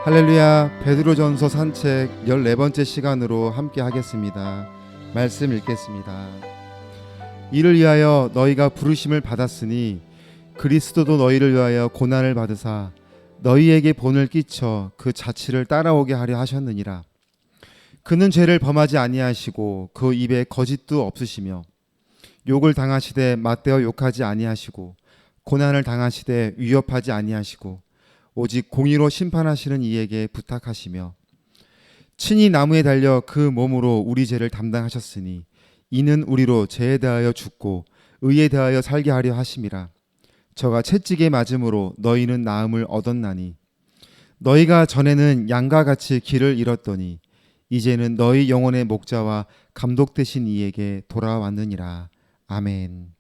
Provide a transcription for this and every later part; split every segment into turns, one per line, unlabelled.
할렐루야. 베드로전서 산책 14번째 시간으로 함께 하겠습니다. 말씀 읽겠습니다. 이를 위하여 너희가 부르심을 받았으니 그리스도도 너희를 위하여 고난을 받으사 너희에게 본을 끼쳐 그 자취를 따라오게 하려 하셨느니라. 그는 죄를 범하지 아니하시고 그 입에 거짓도 없으시며 욕을 당하시되 맞대어 욕하지 아니하시고 고난을 당하시되 위협하지 아니하시고 오직 공의로 심판하시는 이에게 부탁하시며 친히 나무에 달려 그 몸으로 우리 죄를 담당하셨으니 이는 우리로 죄에 대하여 죽고 의에 대하여 살게 하려 하심이라. 저가 채찍에 맞음으로 너희는 나음을 얻었나니 너희가 전에는 양과 같이 길을 잃었더니 이제는 너희 영혼의 목자와 감독 되신 이에게 돌아왔느니라. 아멘.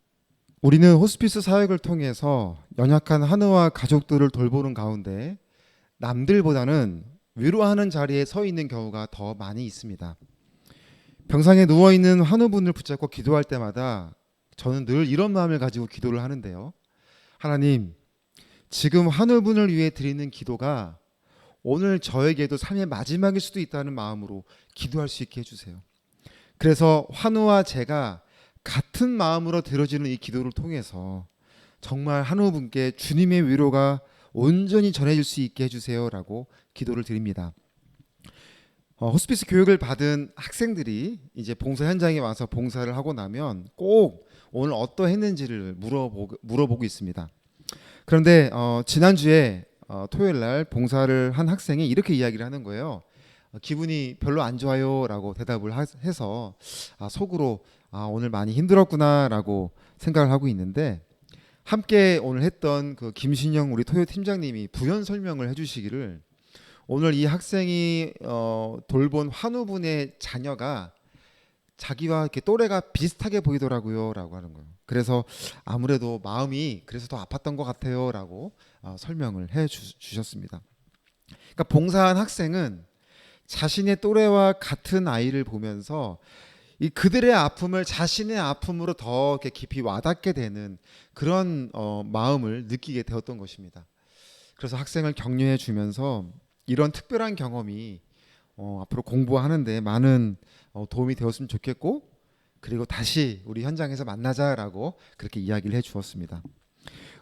우리는 호스피스 사역을 통해서 연약한 한우와 가족들을 돌보는 가운데 남들보다는 위로하는 자리에 서 있는 경우가 더 많이 있습니다. 병상에 누워있는 한우분을 붙잡고 기도할 때마다 저는 늘 이런 마음을 가지고 기도를 하는데요. 하나님, 지금 한우분을 위해 드리는 기도가 오늘 저에게도 삶의 마지막일 수도 있다는 마음으로 기도할 수 있게 해주세요. 그래서 한우와 제가 같은 마음으로 들어지는 이 기도를 통해서 정말 한우분께 주님의 위로가 온전히 전해질 수 있게 해주세요라고 기도를 드립니다. 호스피스 교육을 받은 학생들이 이제 봉사 현장에 와서 봉사를 하고 나면 꼭 오늘 어떠했는지를 물어보고 있습니다. 그런데 지난주에 토요일 날 봉사를 한 학생이 이렇게 이야기를 하는 거예요. 기분이 별로 안 좋아요 라고 대답을 해서 속으로 오늘 많이 힘들었구나 라고 생각을 하고 있는데, 함께 오늘 했던 그 김신영 우리 토요 팀장님이 부연 설명을 해주시기를 오늘 이 학생이 돌본 환우분의 자녀가 자기와 이렇게 또래가 비슷하게 보이더라고요 라고 하는 거예요. 그래서 아무래도 마음이 그래서 더 아팠던 것 같아요 라고 설명을 해 주셨습니다. 그러니까 봉사한 학생은 자신의 또래와 같은 아이를 보면서 이 그들의 아픔을 자신의 아픔으로 더 이렇게 깊이 와닿게 되는 그런 마음을 느끼게 되었던 것입니다. 그래서 학생을 격려해 주면서 이런 특별한 경험이 앞으로 공부하는데 많은 도움이 되었으면 좋겠고, 그리고 다시 우리 현장에서 만나자라고 그렇게 이야기를 해 주었습니다.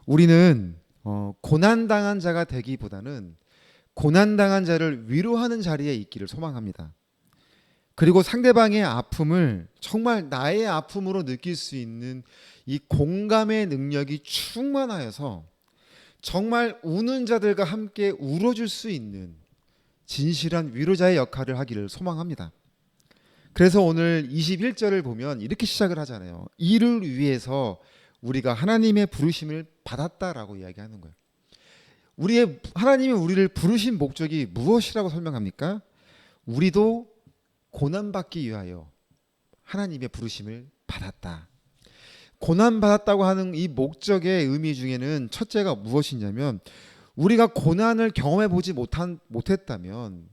우리는 고난당한 자가 되기보다는 고난당한 자를 위로하는 자리에 있기를 소망합니다. 그리고 상대방의 아픔을 정말 나의 아픔으로 느낄 수 있는 이 공감의 능력이 충만하여서 정말 우는 자들과 함께 울어줄 수 있는 진실한 위로자의 역할을 하기를 소망합니다. 그래서 오늘 21절을 보면 이렇게 시작을 하잖아요. 이를 위해서 우리가 하나님의 부르심을 받았다라고 이야기하는 거예요. 하나님이 우리를 부르신 목적이 무엇이라고 설명합니까? 우리도 고난받기 위하여 하나님의 부르심을 받았다. 고난받았다고 하는 이 목적의 의미 중에는 첫째가 무엇이냐면, 우리가 고난을 경험해보지 못했다면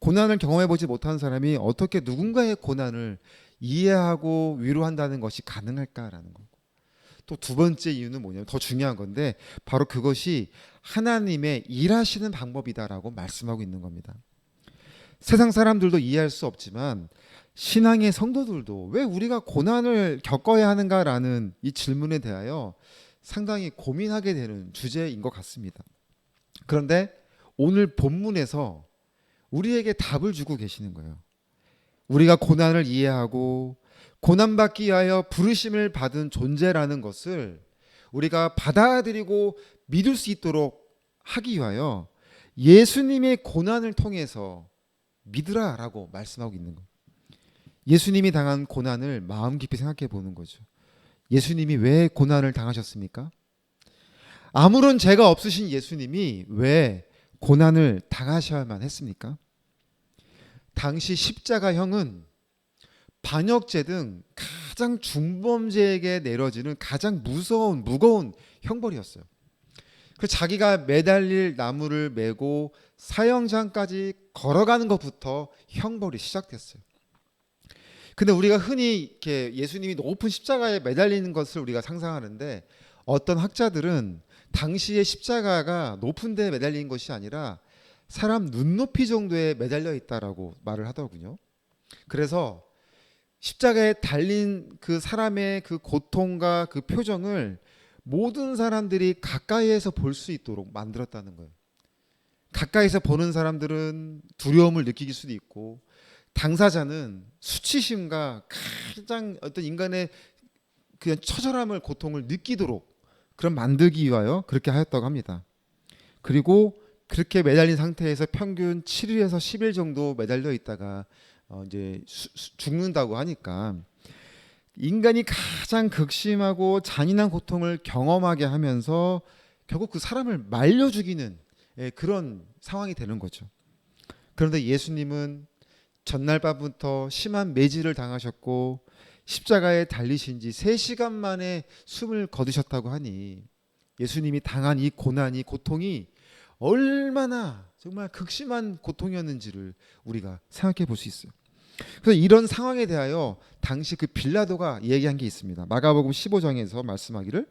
고난을 경험해보지 못한 사람이 어떻게 누군가의 고난을 이해하고 위로한다는 것이 가능할까라는 거고, 또 두 번째 이유는 뭐냐면 더 중요한 건데 바로 그것이 하나님의 일하시는 방법이다라고 말씀하고 있는 겁니다. 세상 사람들도 이해할 수 없지만 신앙의 성도들도 왜 우리가 고난을 겪어야 하는가라는 이 질문에 대하여 상당히 고민하게 되는 주제인 것 같습니다. 그런데 오늘 본문에서 우리에게 답을 주고 계시는 거예요. 우리가 고난을 이해하고 고난받기 위하여 부르심을 받은 존재라는 것을 우리가 받아들이고 믿을 수 있도록 하기 위하여 예수님의 고난을 통해서 믿으라 라고 말씀하고 있는 거예요. 예수님이 당한 고난을 마음 깊이 생각해 보는 거죠. 예수님이 왜 고난을 당하셨습니까? 아무런 죄가 없으신 예수님이 왜 고난을 당하셔야만 했습니까? 당시 십자가형은 반역죄 등 가장 중범죄에게 내려지는 가장 무거운 형벌이었어요. 그래서 자기가 매달릴 나무를 메고 사형장까지 걸어가는 것부터 형벌이 시작됐어요. 근데 우리가 흔히 이렇게 예수님이 높은 십자가에 매달리는 것을 우리가 상상하는데 어떤 학자들은 당시의 십자가가 높은 데 매달린 것이 아니라 사람 눈높이 정도에 매달려 있다라고 말을 하더군요. 그래서 십자가에 달린 그 사람의 그 고통과 그 표정을 모든 사람들이 가까이에서 볼 수 있도록 만들었다는 거예요. 가까이서 보는 사람들은 두려움을 느낄 수도 있고, 당사자는 수치심과 가장 어떤 인간의 그냥 처절함을, 고통을 느끼도록 그런 만들기 위하여 그렇게 하였다고 합니다. 그리고 그렇게 매달린 상태에서 평균 7일에서 10일 정도 매달려 있다가 이제 죽는다고 하니까, 인간이 가장 극심하고 잔인한 고통을 경험하게 하면서 결국 그 사람을 말려 죽이는 그런 상황이 되는 거죠. 그런데 예수님은 전날 밤부터 심한 매질을 당하셨고 십자가에 달리신 지 3시간 만에 숨을 거두셨다고 하니, 예수님이 당한 이 고난이, 고통이 얼마나 정말 극심한 고통이었는지를 우리가 생각해 볼 수 있어요. 그래서 이런 상황에 대하여 당시 그 빌라도가 얘기한 게 있습니다. 마가복음 15장에서 말씀하기를,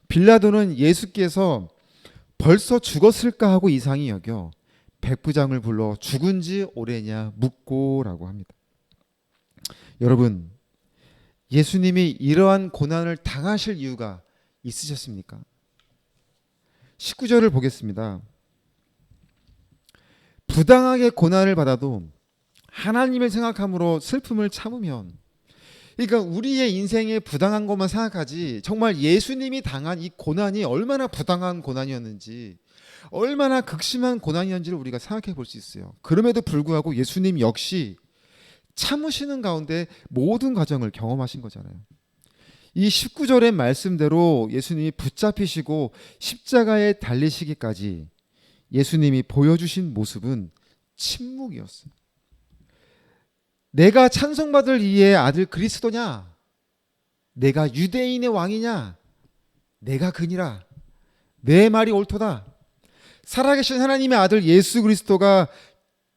빌라도는 예수께서 벌써 죽었을까 하고 이상히 여겨 백부장을 불러 죽은 지 오래냐 묻고라고 합니다. 여러분, 예수님이 이러한 고난을 당하실 이유가 있으셨습니까? 19절을 보겠습니다. 부당하게 고난을 받아도 하나님을 생각함으로 슬픔을 참으면, 그러니까 우리의 인생에 부당한 것만 생각하지 정말 예수님이 당한 이 고난이 얼마나 부당한 고난이었는지, 얼마나 극심한 고난이었는지를 우리가 생각해 볼 수 있어요. 그럼에도 불구하고 예수님 역시 참으시는 가운데 모든 과정을 경험하신 거잖아요. 이 19절의 말씀대로 예수님이 붙잡히시고 십자가에 달리시기까지 예수님이 보여주신 모습은 침묵이었어요. 내가 찬송받을 이의 아들 그리스도냐? 내가 유대인의 왕이냐? 내가 그니라. 내 말이 옳도다. 살아계신 하나님의 아들 예수 그리스도가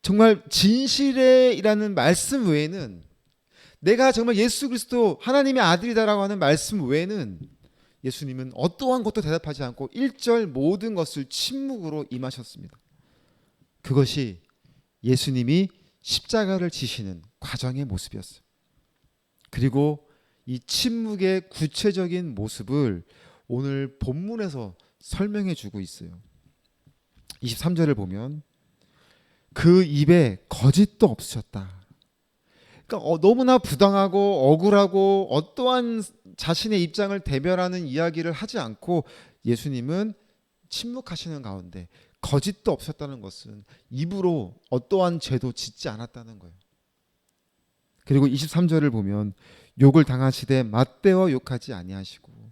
정말 진실이라는 말씀 외에는, 내가 정말 예수 그리스도 하나님의 아들이다라고 하는 말씀 외에는 예수님은 어떠한 것도 대답하지 않고 1절 모든 것을 침묵으로 임하셨습니다. 그것이 예수님이 십자가를 지시는 과정의 모습이었어요. 그리고 이 침묵의 구체적인 모습을 오늘 본문에서 설명해 주고 있어요. 23절을 보면 그 입에 거짓도 없으셨다. 그러니까 너무나 부당하고 억울하고 어떠한 자신의 입장을 대변하는 이야기를 하지 않고 예수님은 침묵하시는 가운데 거짓도 없었다는 것은 입으로 어떠한 죄도 짓지 않았다는 거예요. 그리고 23절을 보면 욕을 당하시되 맞대어 욕하지 아니하시고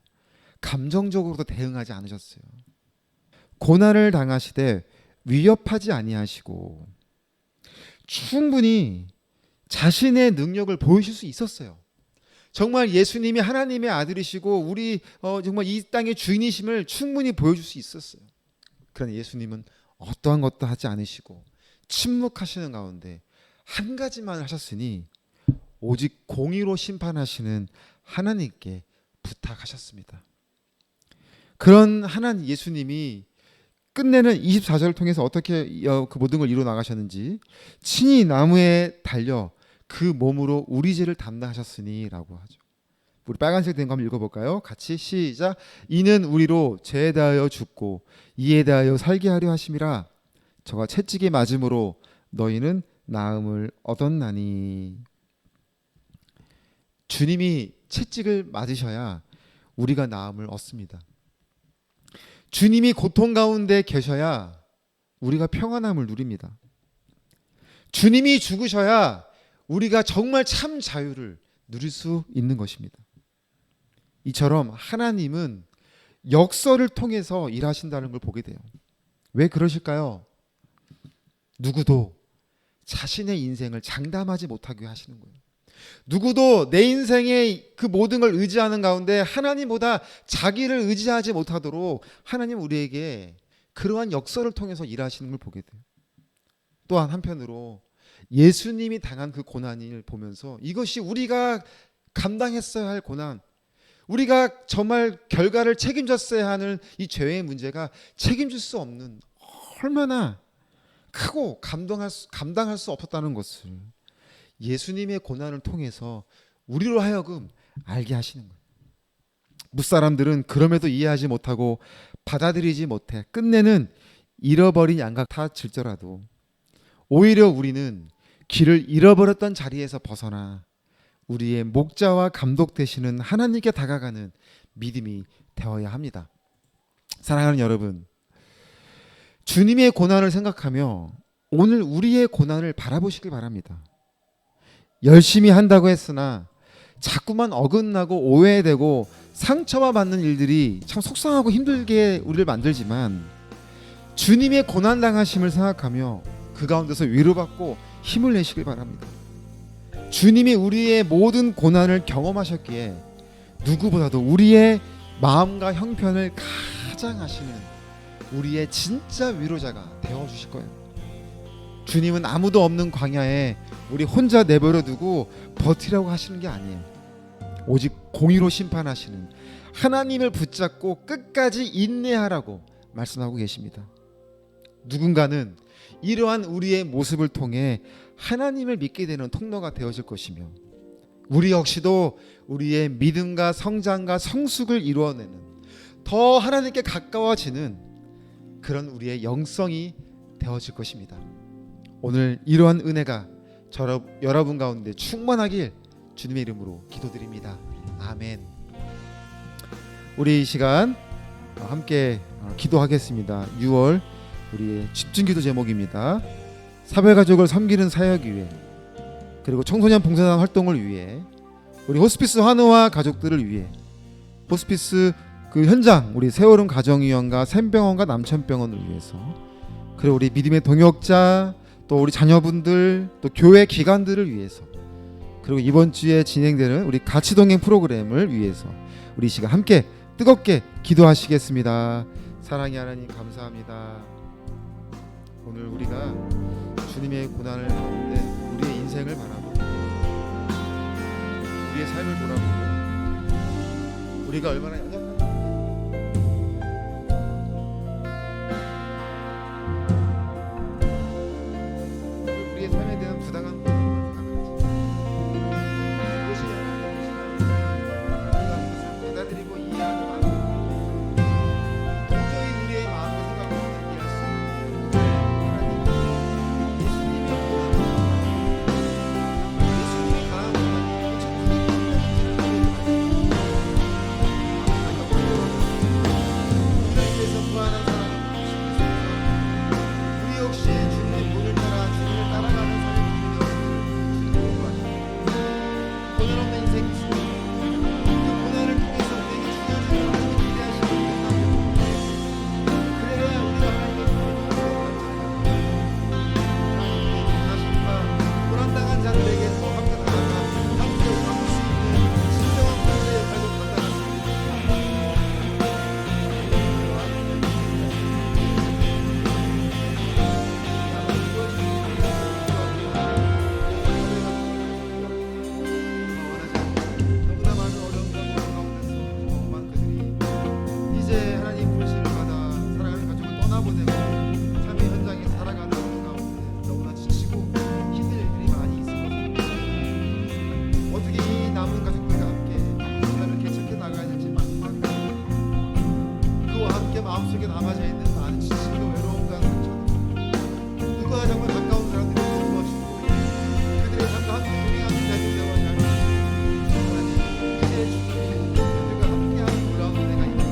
감정적으로도 대응하지 않으셨어요. 고난을 당하시되 위협하지 아니하시고 충분히 자신의 능력을 보여줄 수 있었어요. 정말 예수님이 하나님의 아들이시고 우리 정말 이 땅의 주인이심을 충분히 보여줄 수 있었어요. 그러나 예수님은 어떠한 것도 하지 않으시고 침묵하시는 가운데 한 가지만 하셨으니 오직 공의로 심판하시는 하나님께 부탁하셨습니다. 그런 하나님 예수님이 끝내는 24절을 통해서 어떻게 그 모든 걸 이루어 나가셨는지, 친히 나무에 달려 그 몸으로 우리 죄를 담당하셨으니 라고 하죠. 우리 빨간색 된 거 한번 읽어볼까요? 같이 시작. 이는 우리로 죄에 대하여 죽고 이에 대하여 살게 하려 하심이라. 저가 채찍에 맞음으로 너희는 나음을 얻었나니. 주님이 채찍을 맞으셔야 우리가 나음을 얻습니다. 주님이 고통 가운데 계셔야 우리가 평안함을 누립니다. 주님이 죽으셔야 우리가 정말 참 자유를 누릴 수 있는 것입니다. 이처럼 하나님은 역설을 통해서 일하신다는 걸 보게 돼요. 왜 그러실까요? 누구도 자신의 인생을 장담하지 못하게 하시는 거예요. 누구도 내 인생의 그 모든 걸 의지하는 가운데 하나님보다 자기를 의지하지 못하도록 하나님 우리에게 그러한 역설을 통해서 일하시는 걸 보게 돼요. 또한 한편으로 예수님이 당한 그 고난을 보면서 이것이 우리가 감당했어야 할 고난, 우리가 정말 결과를 책임졌어야 하는 이 죄의 문제가 책임질 수 없는, 얼마나 크고 감당할 수 없었다는 것을 예수님의 고난을 통해서 우리로 하여금 알게 하시는 거예요. 무사람들은 그럼에도 이해하지 못하고 받아들이지 못해 끝내는 잃어버린 양각 탓일지라도 오히려 우리는 길을 잃어버렸던 자리에서 벗어나 우리의 목자와 감독 되시는 하나님께 다가가는 믿음이 되어야 합니다. 사랑하는 여러분, 주님의 고난을 생각하며 오늘 우리의 고난을 바라보시길 바랍니다. 열심히 한다고 했으나 자꾸만 어긋나고 오해되고 상처와 받는 일들이 참 속상하고 힘들게 우리를 만들지만, 주님의 고난당하심을 생각하며 그 가운데서 위로받고 힘을 내시길 바랍니다. 주님이 우리의 모든 고난을 경험하셨기에 누구보다도 우리의 마음과 형편을 가장 아시는 우리의 진짜 위로자가 되어주실 거예요. 주님은 아무도 없는 광야에 우리 혼자 내버려 두고 버티라고 하시는 게 아니에요. 오직 공의로 심판하시는 하나님을 붙잡고 끝까지 인내하라고 말씀하고 계십니다. 누군가는 이러한 우리의 모습을 통해 하나님을 믿게 되는 통로가 되어질 것이며, 우리 역시도 우리의 믿음과 성장과 성숙을 이루어내는, 더 하나님께 가까워지는 그런 우리의 영성이 되어질 것입니다. 오늘 이러한 은혜가 여러분 가운데 충만하길 주님의 이름으로 기도드립니다. 아멘. 우리 이 시간 함께 기도하겠습니다. 6월 우리의 집중기도 제목입니다. 사별가족을 섬기는 사역 위해, 그리고 청소년 봉사단 활동을 위해, 우리 호스피스 환우와 가족들을 위해, 호스피스 그 현장 우리 세월은 가정의원과 샘병원과 남천병원을 위해서, 그리고 우리 믿음의 동역자, 또 우리 자녀분들, 또 교회 기관들을 위해서, 그리고 이번 주에 진행되는 우리 가치동행 프로그램을 위해서 우리 이 시간 함께 뜨겁게 기도하시겠습니다. 사랑의 하나님, 감사합니다. 오늘 우리가 주님의 고난을 가운데 우리의 인생을 바라보고 우리의 삶을 돌아보고 우리가 얼마나 연약한지, 우리의 삶에 대한 부당한 받아들이고 이해하지 말고 도저히 우리의 마음과 생각을 이해할 수 없는 예수님의 강한 우리를 위해서 부활한 사랑을 우리 역시 주님의 본을 따라 주님을 따라가는 삶을 주님의 고난 없는 인생 주님, 고난을 통해서 우리에게 주셔진 하나님의 기대하시는 그래야 우리가 하나님의 고난하심과 고난당한 자들에게 더 함께 나아가 함께 응원할 수 있는 진정한 부모의 역할도 감당할 수 있는 너무나 많은 어려운 가운데서 경험한 그들이 이제 하나님 부르심을 받아 사랑하는 가족을 떠나보내고 삶의 현장에 살아가는 가운데 너무나 지치고 힘든 일들이 많이 있을 것입니다. 어떻게 이 남은 가족들과 함께 시간을 개척해 나가야 될지 막막합니다. 그와 함께 마음속에 남아져 있는 많은 지치고 외로움과 상처들, 누가 정말 가까운 사람들이 도와주고 그들의 삶과 함께 동행하는 자들 되어야 할 하나님, 이제 주님이 그들과 함께하는 놀라운 은혜가 있습니다.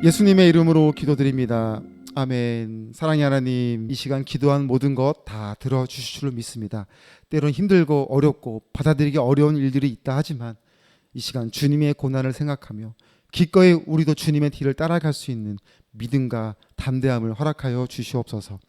예수님의 이름으로 기도드립니다. 아멘. 사랑의 하나님, 이 시간 기도한 모든 것 다 들어주실 줄 믿습니다. 때론 힘들고 어렵고 받아들이기 어려운 일들이 있다 하지만 이 시간 주님의 고난을 생각하며 기꺼이 우리도 주님의 뒤를 따라갈 수 있는 믿음과 담대함을 허락하여 주시옵소서.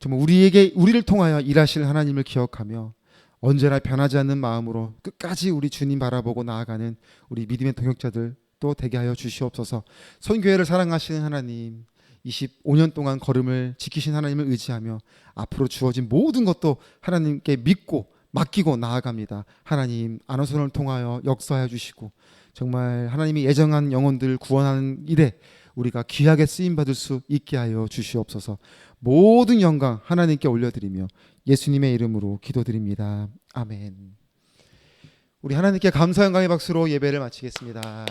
정말 우리를 통하여 일하실 하나님을 기억하며 언제나 변하지 않는 마음으로 끝까지 우리 주님 바라보고 나아가는 우리 믿음의 동역자들 또 되게 하여 주시옵소서. 선교회를 사랑하시는 하나님, 25년 동안 걸음을 지키신 하나님을 의지하며 앞으로 주어진 모든 것도 하나님께 믿고 맡기고 나아갑니다. 하나님 안호선을 통하여 역사하여 주시고 정말 하나님이 예정한 영혼들 구원하는 일에 우리가 귀하게 쓰임받을 수 있게 하여 주시옵소서. 모든 영광 하나님께 올려드리며 예수님의 이름으로 기도드립니다. 아멘. 우리 하나님께 감사 영광의 박수로 예배를 마치겠습니다.